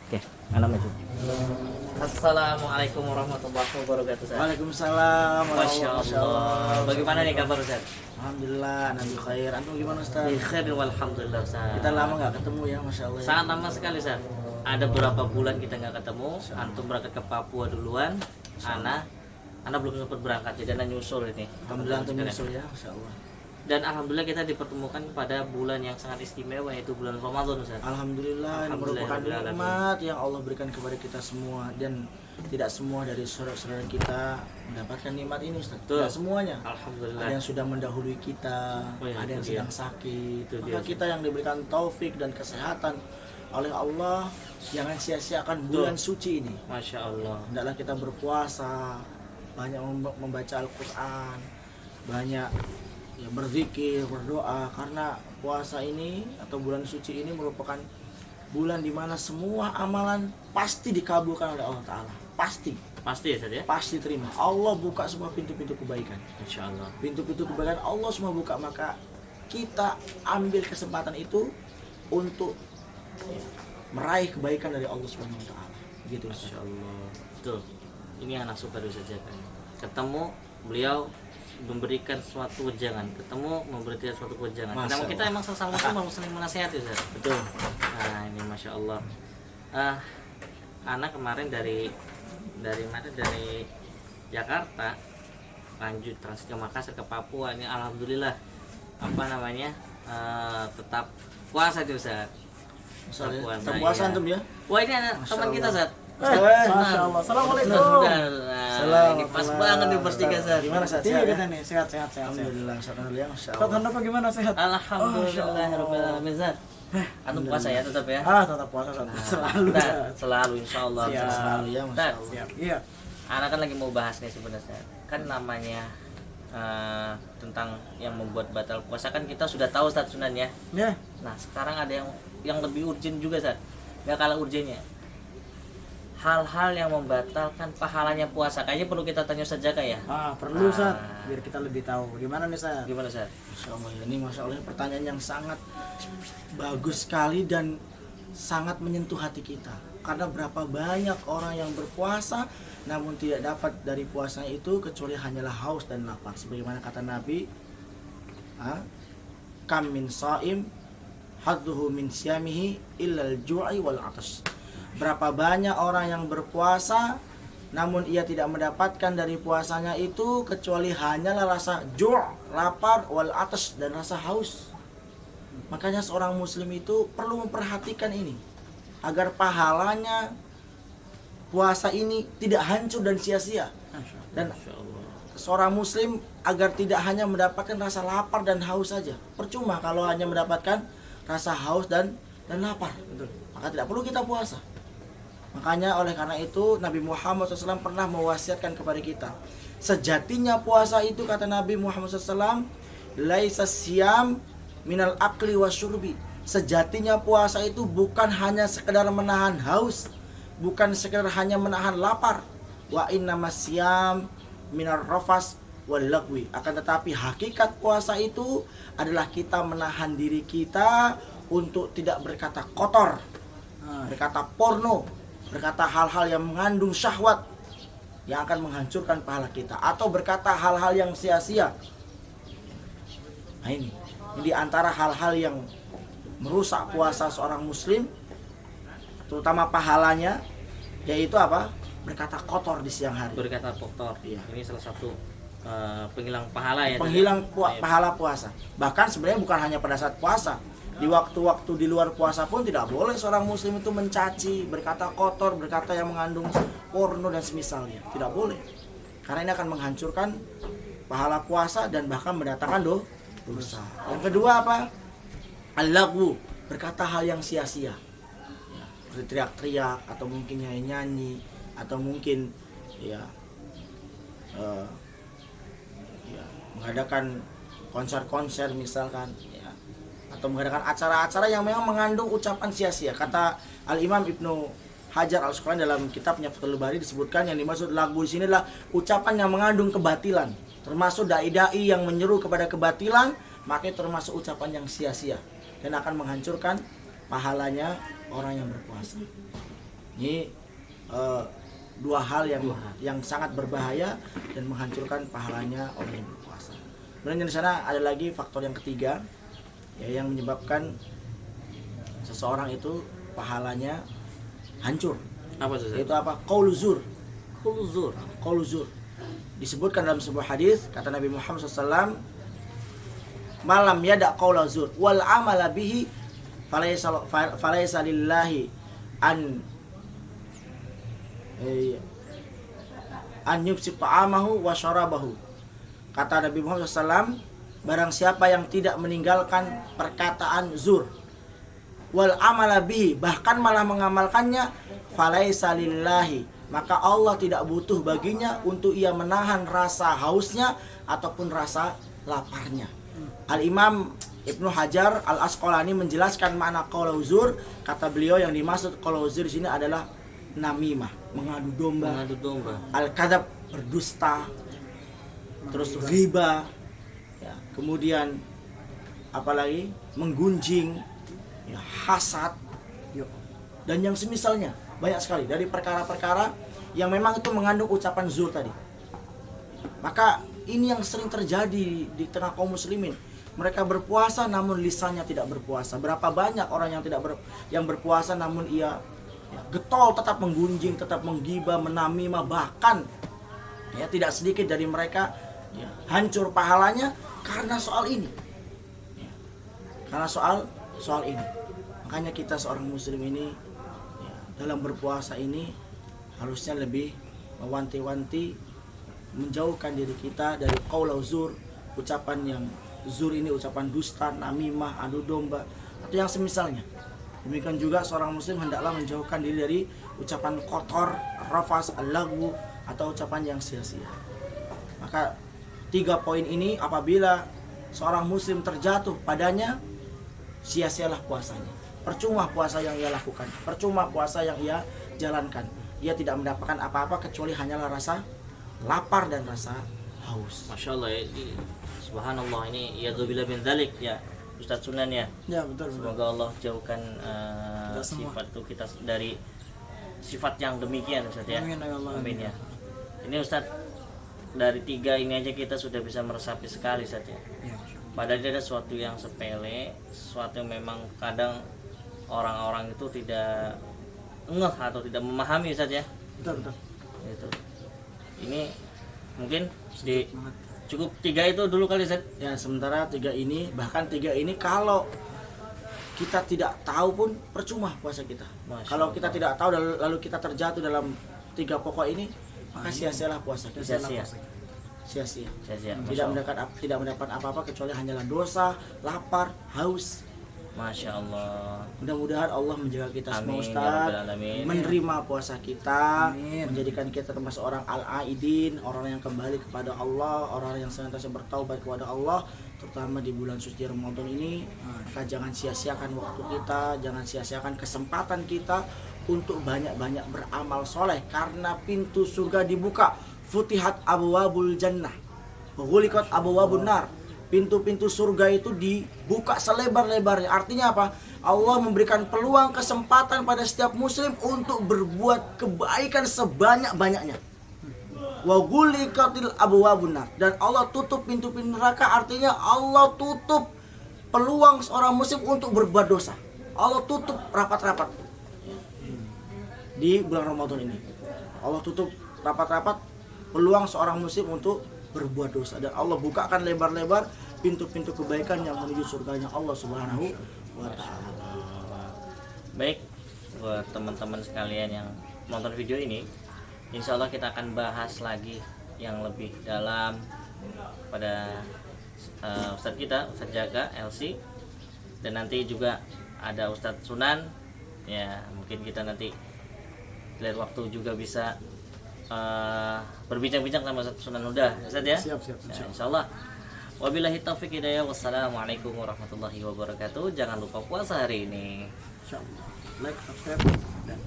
Oke, anak maju. Assalamualaikum warahmatullahi wabarakatuh. Ustaz. Waalaikumsalam. Masya Allah. Bagaimana nih kabar Ustaz? Alhamdulillah, nabi khair. Antum gimana Ustaz? Bi khair walhamdulillah Ustaz. Kita lama nggak ketemu ya, masya Allah. Sangat lama sekali Ustaz. Ada beberapa bulan kita nggak ketemu. Antum berangkat ke Papua duluan. Ana belum sempat berangkat, jadi Ana nyusul ini. Alhamdulillah antum nyusul ya, masya Allah. Dan alhamdulillah kita dipertemukan pada bulan yang sangat istimewa, yaitu bulan Ramadan Ustaz. Alhamdulillah, ini merupakan nikmat yang Allah berikan kepada kita semua, dan tidak semua dari saudara-saudara kita mendapatkan nikmat ini Ustaz. Tidak semuanya. Alhamdulillah. Ada yang sudah mendahului kita, ada yang sedang sakit. Maka kita yang diberikan taufik dan kesehatan oleh Allah, jangan sia-siakan bulan suci ini. Masya Allah. Hendaklah kita berpuasa, banyak membaca Al-Quran, banyak ya berzikir, berdoa, karena puasa ini atau bulan suci ini merupakan bulan di mana semua amalan pasti dikabulkan oleh Allah Ta'ala. Pasti ya Ustaz ya? pasti terima. Allah buka semua pintu-pintu kebaikan. Insya Allah. Pintu-pintu kebaikan Allah semua buka, maka kita ambil kesempatan itu untuk meraih kebaikan dari Allah Subhanahu wa Ta'ala. Gitu Ustaz. Masya Allah. Betul. Ini anak suka dosa kan. Ketemu beliau memberikan suatu wejangan, memberikan suatu wejangan. Kita emang sesama harus saling menasihati Ustaz. Betul. Nah ini Masya Allah. Anak kemarin dari mana, dari Jakarta lanjut transit ke Makassar ke Papua. Ini alhamdulillah tetap puasa tuh Ustaz. Tetap puasa antum ya. Wah ini anak teman kita Ustaz. Masya Allah. Assalamualaikum. Ini pas banget nih bertiga Ustaz. Gimana Ustaz? Iya kita nih sehat. Alhamdulillah, alhamdulillah, masya Ustaz Allah. Handoko gimana sehat? Alhamdulillahirabbil alamin Ustaz. Antum puasa ya tetap ya. Tetap puasa selalu. Selalu insyaallah. Siap. Selalu ya, masya Ustaz, Allah. Siap. Iya. anak kan lagi mau bahas nih sebenarnya. Kan namanya tentang yang membuat batal puasa kan kita sudah tahu Ustaz sunannya. Ya. Nah, sekarang ada yang lebih urgent juga Ustaz. Enggak kalah urgennya. Hal-hal yang membatalkan pahalanya puasa. Kayaknya perlu kita tanya Ustaz Jaka ya. Perlu Ustaz biar kita lebih tahu. Gimana nih Ustaz? Gimana Ustaz? Masya Allah, ini masya Allah, ini pertanyaan yang sangat bagus sekali dan sangat menyentuh hati kita. Karena berapa banyak orang yang berpuasa namun tidak dapat dari puasanya itu kecuali hanyalah haus dan lapar. Sebagaimana kata Nabi, kam min saim hadduhu min siyamihi illal ju'i wal atash. Berapa banyak orang yang berpuasa namun ia tidak mendapatkan dari puasanya itu kecuali hanyalah rasa ju', lapar, wal atash, dan rasa haus. Makanya seorang muslim itu perlu memperhatikan ini agar pahalanya puasa ini tidak hancur dan sia-sia. Dan seorang muslim agar tidak hanya mendapatkan rasa lapar dan haus saja. Percuma kalau hanya mendapatkan rasa haus dan lapar. Maka tidak perlu kita puasa. Makanya oleh karena itu Nabi Muhammad SAW pernah mewasiatkan kepada kita, sejatinya puasa itu, kata Nabi Muhammad SAW, laisa siyam minal akli wasyurbi. Sejatinya puasa itu bukan hanya sekedar menahan haus, bukan sekedar hanya menahan lapar. Wa innamas siyam minar rafas wal lagwi. Akan tetapi hakikat puasa itu adalah kita menahan diri kita untuk tidak berkata kotor, berkata porno, berkata hal-hal yang mengandung syahwat yang akan menghancurkan pahala kita, atau berkata hal-hal yang sia-sia. Nah ini di antara hal-hal yang merusak puasa seorang muslim, terutama pahalanya, yaitu apa? Berkata kotor di siang hari. Berkata kotor. Iya. Ini salah satu penghilang pahala ya. Penghilang pahala puasa. Bahkan sebenarnya bukan hanya pada saat puasa. Di waktu-waktu di luar puasa pun tidak boleh seorang muslim itu mencaci, berkata kotor, berkata yang mengandung porno dan semisalnya. Tidak boleh. Karena ini akan menghancurkan pahala puasa dan bahkan mendatangkan dosa. Yang kedua apa? Al-lagwu, berkata hal yang sia-sia. Ya, teriak-teriak, atau mungkin nyanyi-nyanyi, atau mungkin mengadakan konser-konser misalkan, atau mengadakan acara-acara yang memang mengandung ucapan sia-sia. Kata Al-Imam Ibnu Hajar Al-Asqalani dalam kitabnya Fathul Bari disebutkan yang dimaksud lagu di sini adalah ucapan yang mengandung kebatilan, termasuk dai-dai yang menyeru kepada kebatilan, maka termasuk ucapan yang sia-sia dan akan menghancurkan pahalanya orang yang berpuasa. Ini dua hal yang sangat berbahaya dan menghancurkan pahalanya orang yang berpuasa. Kemudian di sana ada lagi faktor yang ketiga, ya, yang menyebabkan seseorang itu pahalanya hancur. Apa itu? Yaitu apa? Qaulu zur. Khulzur. Qaulu zur. Disebutkan dalam sebuah hadis, kata Nabi Muhammad SAW, malam yada qaula zur wal amala bihi falaysa lillahi an yubsi ta'amahu wa syarabahu. Kata Nabi Muhammad SAW, barang siapa yang tidak meninggalkan perkataan zur wal amala bihi, bahkan malah mengamalkannya, falaysa lillahi, maka Allah tidak butuh baginya untuk ia menahan rasa hausnya ataupun rasa laparnya. Al-Imam Ibnu Hajar Al-Asqalani menjelaskan makna qaulu zur. Kata beliau yang dimaksud qaulu zur di sini adalah namimah, mengadu domba, al-kadzab, berdusta, terus riba, ya, kemudian apalagi menggunjing, ya, hasad, dan yang semisalnya. Banyak sekali dari perkara-perkara yang memang itu mengandung ucapan zur tadi. Maka ini yang sering terjadi di tengah kaum muslimin. Mereka berpuasa namun lisannya tidak berpuasa. Berapa banyak orang yang berpuasa namun ia, ya, getol, tetap menggunjing, tetap menggibah, menamimah, bahkan, ya, tidak sedikit dari mereka, ya, hancur pahalanya karena soal ini. Ya, karena soal ini. Makanya kita seorang muslim ini, ya, dalam berpuasa ini harusnya lebih mewanti-wanti, menjauhkan diri kita dari qaulu zur, ucapan yang zur ini ucapan dusta, namimah, adu domba, atau yang semisalnya. Demikian juga seorang muslim hendaklah menjauhkan diri dari ucapan kotor, rafas, al-lagwu, atau ucapan yang sia-sia. Maka 3 poin ini apabila seorang muslim terjatuh padanya, sia-sialah puasanya. Percuma puasa yang ia lakukan, percuma puasa yang ia jalankan. Ia tidak mendapatkan apa-apa kecuali hanyalah rasa lapar dan rasa haus. Masya Allah ya, subhanallah, ini ya dzubila bin dzalik ya Ustaz Sunan ya. Ya, betul. Semoga Allah jauhkan sifat itu kita dari sifat yang demikian Ustaz ya. Amin ya Allah. Amin ya. Ini Ustaz, dari 3 ini aja kita sudah bisa meresapi sekali Ustaz ya. Padahal ada sesuatu yang sepele, sesuatu yang memang kadang orang-orang itu tidak ngeh atau tidak memahami Ustaz ya. Betul. Itu. Ini mungkin cukup 3 itu dulu kali Ustaz. Ya, sementara 3 ini, bahkan 3 ini kalau kita tidak tahu pun percuma puasa kita. Kalau kita tidak tahu lalu kita terjatuh dalam 3 pokok ini, maka sia-sialah puasa kita. Sia-sia. Tidak mendapat apa-apa kecuali hanyalah dosa, lapar, haus. Masya Allah. Mudah-mudahan Allah menjaga kita semua, Amin, Ustaz, ya Rabbal Alamin. menerima puasa kita, Amin. menjadikan kita termasuk orang al-aidin, orang yang kembali kepada Allah, orang yang senantiasa bertaubat kepada Allah, terutama di bulan suci Ramadan ini. Maka jangan sia-siakan waktu kita, jangan sia-siakan kesempatan kita untuk banyak-banyak beramal soleh, karena pintu surga dibuka. Futihat abwabul jannah wa ghuliqat abwabun nar. Pintu-pintu surga itu dibuka selebar-lebarnya. Artinya apa? Allah memberikan peluang, kesempatan pada setiap muslim untuk berbuat kebaikan sebanyak-banyaknya. Wa ghuliqatil abwabun nar. Dan Allah tutup pintu-pintu neraka. Artinya Allah tutup peluang seorang muslim untuk berbuat dosa. Allah tutup rapat-rapat di bulan Ramadan ini. Allah tutup rapat-rapat peluang seorang muslim untuk berbuat dosa, dan Allah bukakan lebar-lebar pintu-pintu kebaikan yang menuju surganya Allah Subhanahu wa taala. Baik, buat teman-teman sekalian yang nonton video ini, insya Allah kita akan bahas lagi yang lebih dalam pada Ustadz kita, Ustadz Jaga, LC, dan nanti juga ada Ustadz Sunan. Ya, mungkin kita nanti lihat waktu juga bisa berbincang-bincang sama Ustadz Sunan Huda, Ustadz ya. Siap. Ya, insyaallah. Wabillahi taufiq hidayah. Wassalamualaikum warahmatullahi wabarakatuh. Jangan lupa puasa hari ini. Insyaallah. Like, subscribe, dan